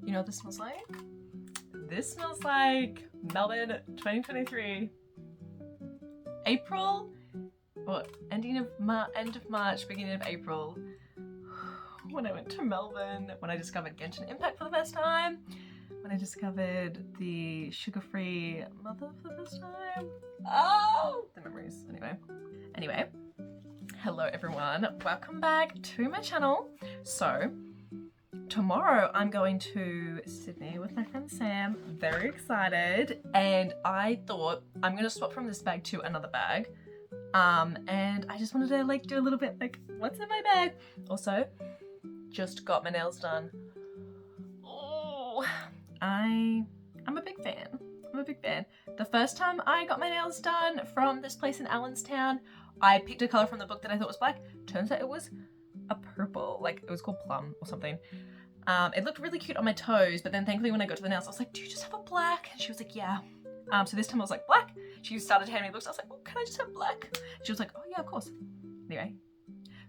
You know what this smells like? This smells like Melbourne 2023. April? What? End of March, beginning of April. When I went to Melbourne, when I discovered Genshin Impact for the first time, when I discovered the sugar-free mother for the first time. Oh! The memories, Anyway, hello everyone. Welcome back to my channel. So, tomorrow I'm going to Sydney with my friend Sam. Very excited. And I thought I'm gonna swap from this bag to another bag. And I just wanted to do a little bit what's in my bag. Also, just got my nails done. Oh, I'm a big fan. I'm a big fan. The first time I got my nails done from this place in Allenstown, I picked a color from the book that I thought was black. Turns out it was a purple, it was called plum or something. It looked really cute on my toes, but then thankfully when I got to the nails, I was like, do you just have a black? And she was like, yeah. So this time I was like, black. She started handing me looks. I was like, oh, can I just have black? She was like, oh yeah, of course. Anyway,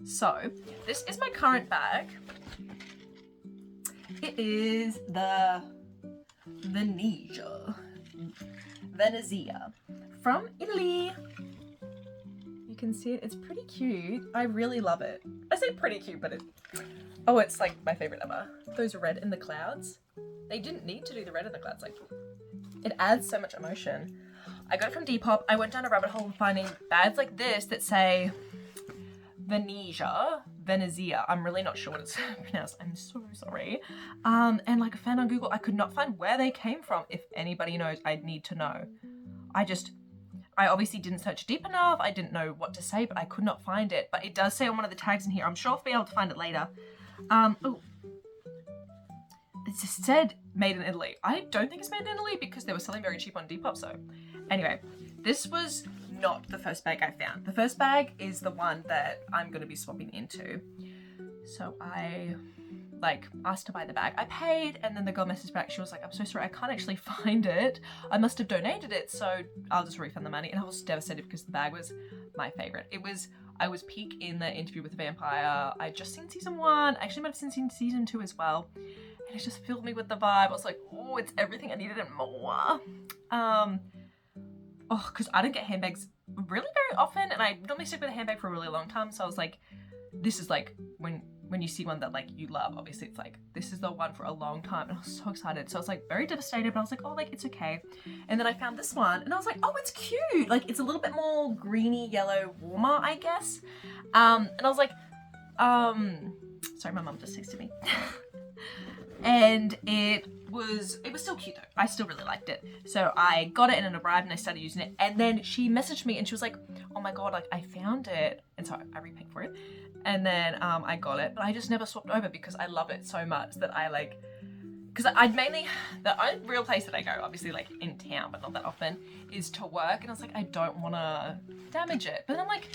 so this is my current bag. It is the Venezia from Italy. You can see it. It's pretty cute. I really love it. I say pretty cute, but it's like my favorite ever. Those red in the clouds. They didn't need to do the red in the clouds. It adds so much emotion. I got it from Depop. I went down a rabbit hole finding bags like this that say Venezia. I'm really not sure what it's pronounced. I'm so sorry. And I found on Google, I could not find where they came from. If anybody knows, I'd need to know. I obviously didn't search deep enough. I didn't know what to say, but I could not find it. But it does say on one of the tags in here. I'm sure I'll be able to find it later. It just said made in Italy. I don't think it's made in Italy because they were selling very cheap on Depop. So anyway, this was not the first bag I found. The first bag is the one that I'm going to be swapping into. So I asked to buy the bag. I paid, and then the girl messaged back. She was like, I'm so sorry, I can't actually find it. I must have donated it, so I'll just refund the money. And I was devastated because the bag was my favorite. I was peak in the Interview with the Vampire. I'd just seen season 1. I actually might have seen season 2 as well. And it just filled me with the vibe. I was like, oh, it's everything I needed and more. Because I don't get handbags really very often, and I normally stick with a handbag for a really long time. So I was like, this is when you see one that you love, obviously it's this is the one for a long time. And I was so excited. So I was very devastated, but I was like, oh, it's okay. And then I found this one and I was like, oh, it's cute. It's a little bit more greeny yellow, warmer, I guess. And I was like, sorry, my mum just texted me. And it was still cute though. I still really liked it. So I got it and it arrived and I started using it. And then she messaged me and she was like, oh my God, I found it. And so I repaid for it. And then I got it, but I just never swapped over because I love it so much that because I'd mainly, the only real place that I go, obviously in town, but not that often, is to work. And I was like, I don't want to damage it. But then I'm like,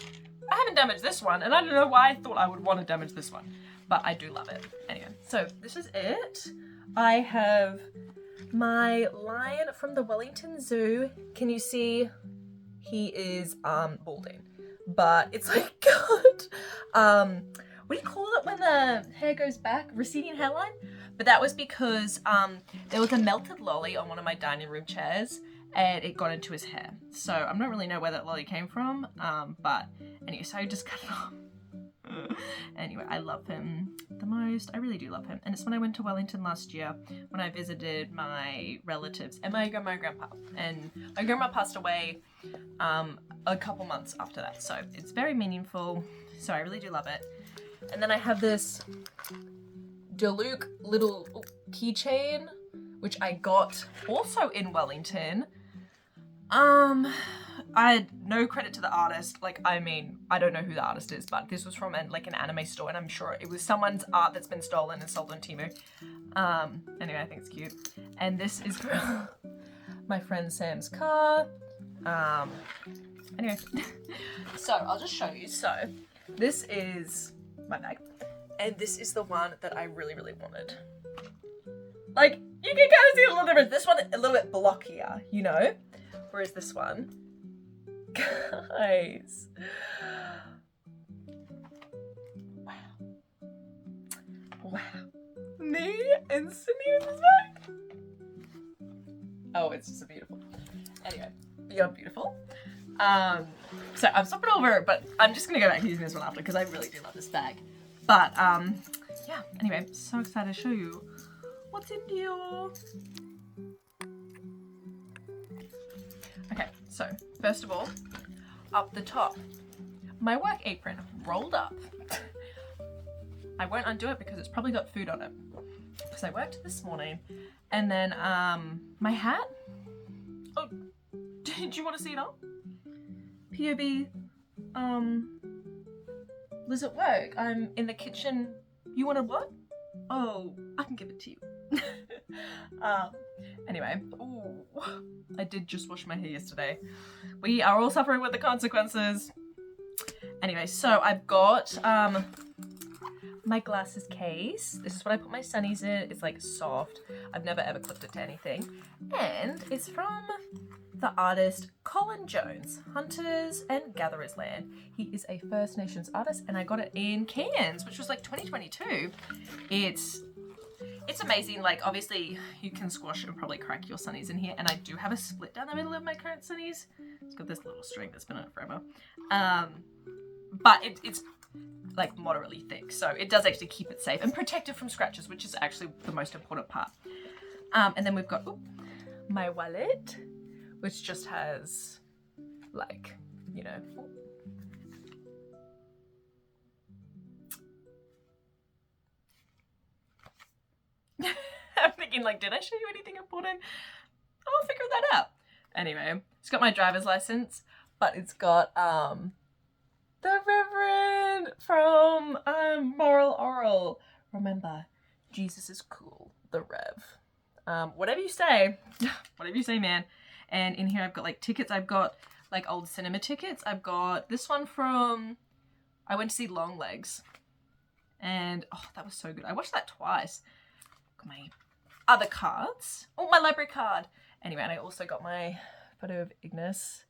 I haven't damaged this one. And I don't know why I thought I would want to damage this one. But I do love it. Anyway, so this is it. I have my lion from the Wellington Zoo. Can you see? He is balding, but it's good. What do you call it when the hair goes back? Receding hairline? But that was because there was a melted lolly on one of my dining room chairs and it got into his hair. So I don't really know where that lolly came from. But anyway, so I just cut it off. Anyway, I love him the most. I really do love him. And it's when I went to Wellington last year when I visited my relatives and my grandma and grandpa. And my grandma passed away a couple months after that. So it's very meaningful. So I really do love it. And then I have this Deluxe little keychain, which I got also in Wellington. I had no credit to the artist. I don't know who the artist is, but this was from an anime store, and I'm sure it was someone's art that's been stolen and sold on Temu. Anyway, I think it's cute. And this is from my friend Sam's car. Anyway, so I'll just show you. So this is my bag, and this is the one that I really, really wanted. You can kind of see a little difference. This one a little bit blockier, whereas this one, guys, wow, me and Sydney in this bag. Oh, it's just so beautiful. Anyway, beyond beautiful. So I'm stopping over, but I'm just gonna go back to using this one after because I really do love this bag. But yeah, anyway, so excited to show you what's in here. Okay, so first of all, up the top, my work apron rolled up. I won't undo it because it's probably got food on it because I worked this morning. And then my hat. Oh, did you want to see it on? POB, Liz at work. I'm in the kitchen. You wanted what? Oh, I can give it to you. Anyway, ooh, I did just wash my hair yesterday. We are all suffering with the consequences. Anyway, so I've got my glasses case. This is what I put my sunnies in. It's like soft. I've never ever clipped it to anything. And it's from the artist Colin Jones, Hunters and Gatherers Land. He is a First Nations artist and I got it in Cairns, which was like 2022. It's amazing. Like obviously you can squash and probably crack your sunnies in here, and I do have a split down the middle of my current sunnies. It's got this little string that's been on it forever. But it's like moderately thick, so it does actually keep it safe and protect it from scratches, which is actually the most important part. And then we've got my wallet, which just has like, you know, I'm thinking like, did I show you anything important? I'll figure that out. Anyway, it's got my driver's license, but it's got the Reverend from Moral Oral. Remember, Jesus is cool, the Rev. Whatever you say, man. And in here I've got like tickets. I've got like old cinema tickets. I've got this one from, I went to see Longlegs. And oh, that was so good. I watched that twice. Got my other cards. Oh, my library card. Anyway, and I also got my photo of Ignis,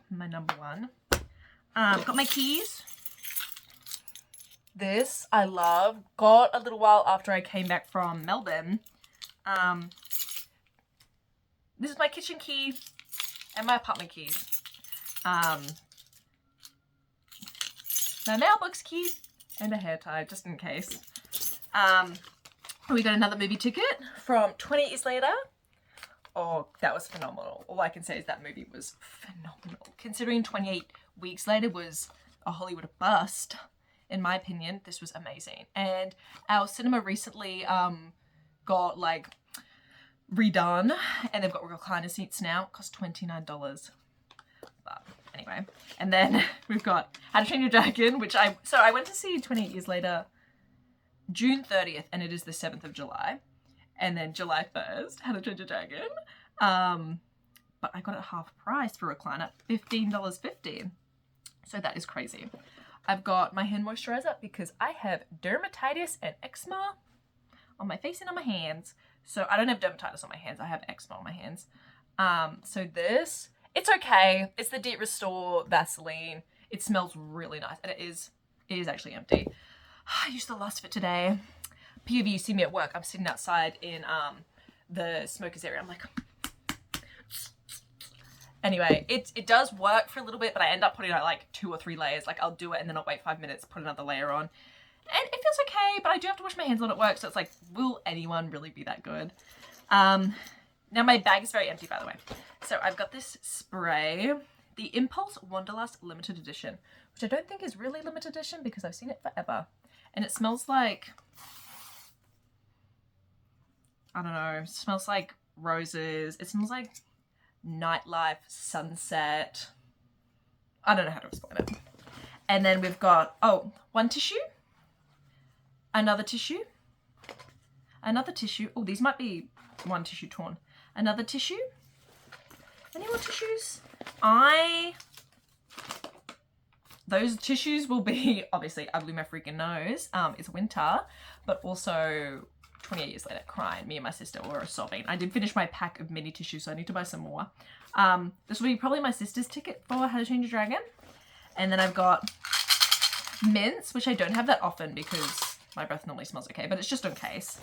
my number one. Got my keys. This I love. Got a little while after I came back from Melbourne. This is my kitchen key and my apartment keys. My mailbox key and a hair tie, just in case. We got another movie ticket from 20 Years Later. Oh, that was phenomenal. All I can say is that movie was phenomenal. Considering 28 Weeks Later was a Hollywood bust, in my opinion, this was amazing. And our cinema recently got like redone, and they've got recliner seats now. It cost $29. But anyway, and then we've got How to Train Your Dragon, which I went to see 28 Years Later June 30th, and it is the 7th of July. And then July 1st, How to Train Your Dragon. But I got it half price for recliner, $15.50. So that is crazy. I've got my hand moisturizer because I have dermatitis and eczema on my face and on my hands. So I don't have dermatitis on my hands, I have eczema on my hands. So this, it's okay. It's the Deep Restore Vaseline. It smells really nice, and it is actually empty. I used the last of it today. POV, you see me at work. I'm sitting outside in the smokers area. I'm like, anyway, it does work for a little bit, but I end up putting out like 2 or 3 layers. Like I'll do it and then I'll wait 5 minutes, put another layer on. And it feels okay, but I do have to wash my hands a lot at work, so it's like, will anyone really be that good? Now my bag is very empty, by the way. So I've got this spray, the Impulse Wanderlust Limited Edition, which I don't think is really limited edition because I've seen it forever. And it smells like, I don't know, it smells like roses. It smells like nightlife, sunset. I don't know how to explain it. And then we've got, one tissue, another tissue, another tissue. Oh, these might be one tissue torn. Another tissue. Any more tissues? Those tissues will be, obviously, I blew my freaking nose. It's winter, but also 28 Years Later, crying. Me and my sister were sobbing. I did finish my pack of mini tissues, so I need to buy some more. This will be probably my sister's ticket for How to Train Your Dragon. And then I've got mints, which I don't have that often because my breath normally smells okay, but it's just in case.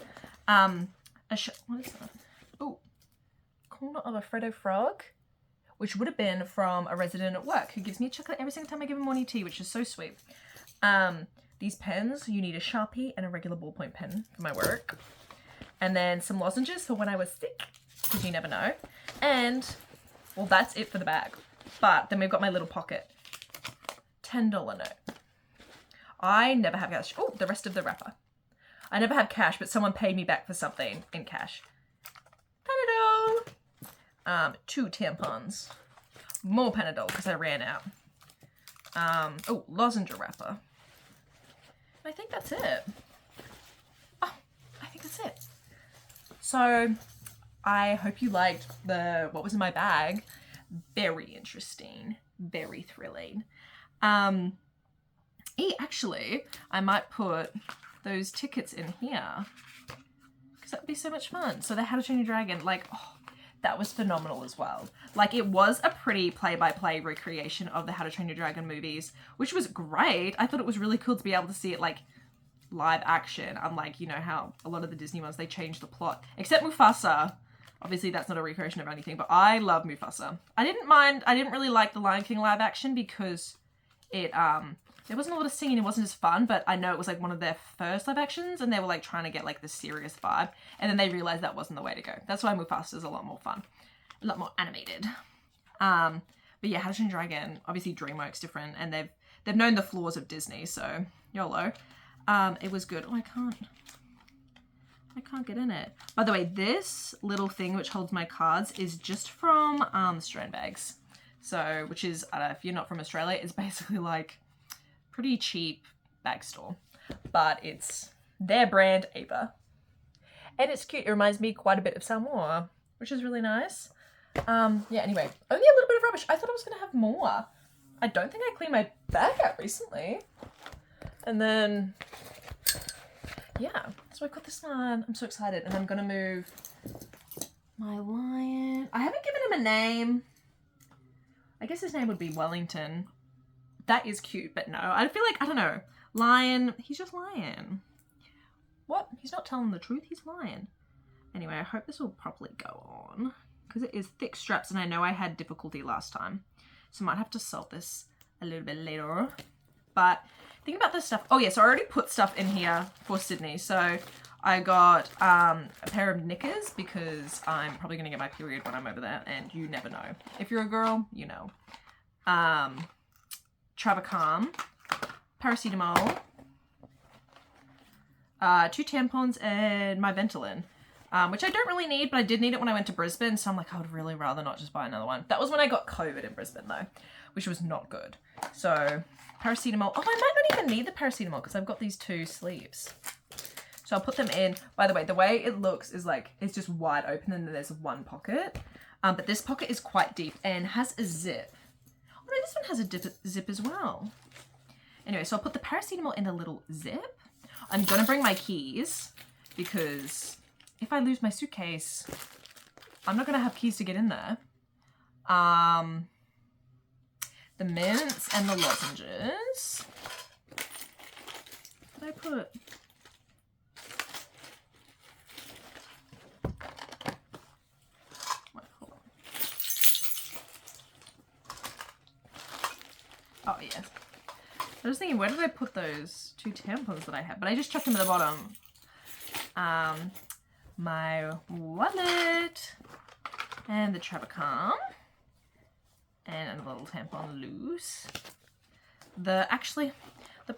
What is that? Oh, corner of a Freddo frog, which would have been from a resident at work who gives me a chocolate every single time I give him morning tea, which is so sweet. These pens, you need a Sharpie and a regular ballpoint pen for my work. And then some lozenges for when I was sick, because you never know. And, well, that's it for the bag. But then we've got my little pocket. $10 note. I never have cash. Oh, the rest of the wrapper. I never have cash, but someone paid me back for something in cash. Panadol. 2 tampons. More Panadol because I ran out. Oh, lozenge wrapper. I think that's it. Oh, I think that's it. So, I hope you liked what was in my bag. Very interesting. Very thrilling. Actually, I might put those tickets in here because that would be so much fun. So the How to Train Your Dragon, like, oh, that was phenomenal as well. Like, it was a pretty play-by-play recreation of the How to Train Your Dragon movies, which was great. I thought it was really cool to be able to see it, like, live action. Unlike, you know, how a lot of the Disney ones, they change the plot. Except Mufasa. Obviously, that's not a recreation of anything, but I love Mufasa. I didn't really like the Lion King live action because there wasn't a lot of singing, it wasn't as fun, but I know it was like one of their first live actions and they were like trying to get like the serious vibe, and then they realized that wasn't the way to go. That's why Mufasa is a lot more fun, a lot more animated. But yeah, How to Train Your Dragon, obviously DreamWorks different, and they've known the flaws of Disney, so YOLO. It was good. Oh, I can't get in it. By the way, this little thing which holds my cards is just from Strand Bags. So, which is, I don't know, if you're not from Australia, it's basically like pretty cheap bag store. But it's their brand, Ava. And it's cute. It reminds me quite a bit of Samoa, which is really nice. Yeah, anyway, only a little bit of rubbish. I thought I was going to have more. I don't think I cleaned my bag out recently. And then, yeah, so I've got this one. I'm so excited. And I'm going to move my lion. I haven't given him a name. I guess his name would be Wellington. That is cute, but no. I feel like, I don't know. Lion, he's just Lion. What? He's not telling the truth, he's Lion. Anyway, I hope this will properly go on. Because it is thick straps and I know I had difficulty last time. So I might have to solve this a little bit later. But think about this stuff. Oh yeah, so I already put stuff in here for Sydney. So I got a pair of knickers because I'm probably going to get my period when I'm over there. And you never know. If you're a girl, you know. Travacam, paracetamol, 2 tampons, and my Ventolin. Which I don't really need, but I did need it when I went to Brisbane, so I'm like, I would really rather not just buy another one. That was when I got COVID in Brisbane, though, which was not good. So, paracetamol. Oh, I might not even need the paracetamol, because I've got these 2 sleeves. So I'll put them in. By the way it looks is like, it's just wide open, and then there's one pocket. But this pocket is quite deep, and has a zip. Oh, no, this one has a zip as well. Anyway, so I'll put the paracetamol in a little zip. I'm gonna bring my keys, because if I lose my suitcase, I'm not going to have keys to get in there. The mints and the lozenges. What did I put? Wait, hold on. Oh, yes. I was thinking, where did I put those 2 tampons that I had? But I just chucked them at the bottom. My wallet, and the Travacam, and a little tampon loose. The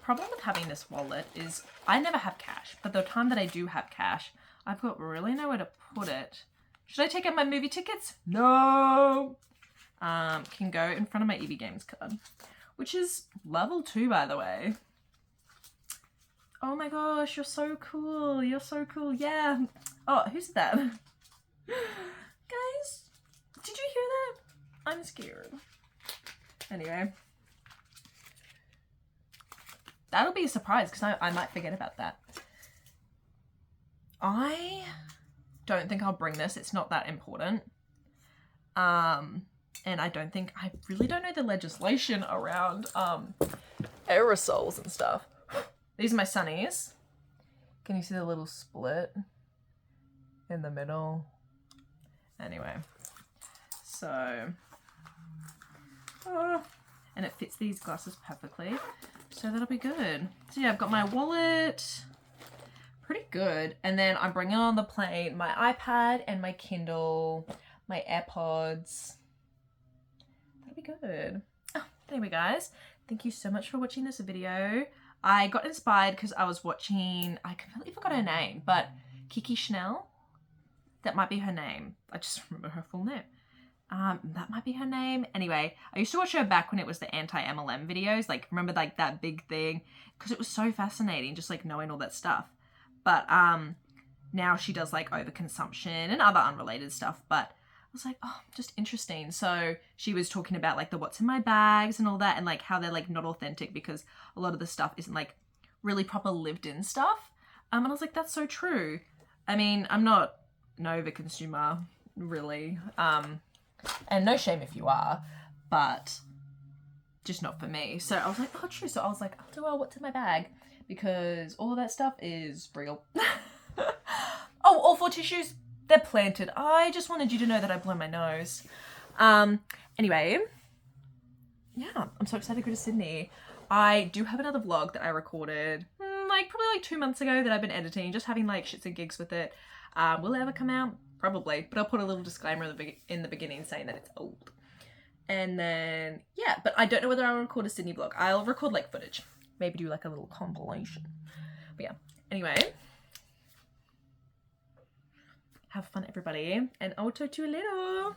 problem with having this wallet is I never have cash, but the time that I do have cash, I've got really nowhere to put it. Should I take out my movie tickets? No! Can go in front of my EB Games card, which is level 2, by the way. Oh my gosh, you're so cool. You're so cool. Yeah. Oh, who's that? Guys, did you hear that? I'm scared. Anyway. That'll be a surprise because I might forget about that. I don't think I'll bring this. It's not that important. And I really don't know the legislation around aerosols and stuff. These are my sunnies. Can you see the little split in the middle? Anyway, so, and it fits these glasses perfectly, so that'll be good. So yeah, I've got my wallet, pretty good, and then I'm bringing on the plane my iPad and my Kindle, my AirPods. That'll be good. Oh, anyway guys, thank you so much for watching this video. I got inspired because I was watching, I completely forgot her name, but Kiki Chanel, that might be her name. I just remember her full name. That might be her name. Anyway, I used to watch her back when it was the anti-MLM videos. Like, remember like that big thing? Because it was so fascinating, just like knowing all that stuff. But now she does like overconsumption and other unrelated stuff. But I was like, oh, just interesting. So she was talking about like the what's in my bags and all that, and like how they're like not authentic because a lot of the stuff isn't like really proper lived in stuff. And I was like, that's so true. I mean, I'm not an overconsumer really. And no shame if you are, but just not for me. So I was like, oh, true. So I was like, I'll do what's in my bag because all of that stuff is real. Oh, all 4 tissues, they're planted. I just wanted you to know that I blow my nose. Anyway, yeah, I'm so excited to go to Sydney. I do have another vlog that I recorded like probably like 2 months ago that I've been editing, just having like shits and gigs with it. Will it ever come out? Probably, but I'll put a little disclaimer in the beginning saying that it's old. And then, yeah, but I don't know whether I'll record a Sydney vlog. I'll record like footage. Maybe do like a little compilation. But yeah, anyway. Have fun, everybody. And I'll talk to you later.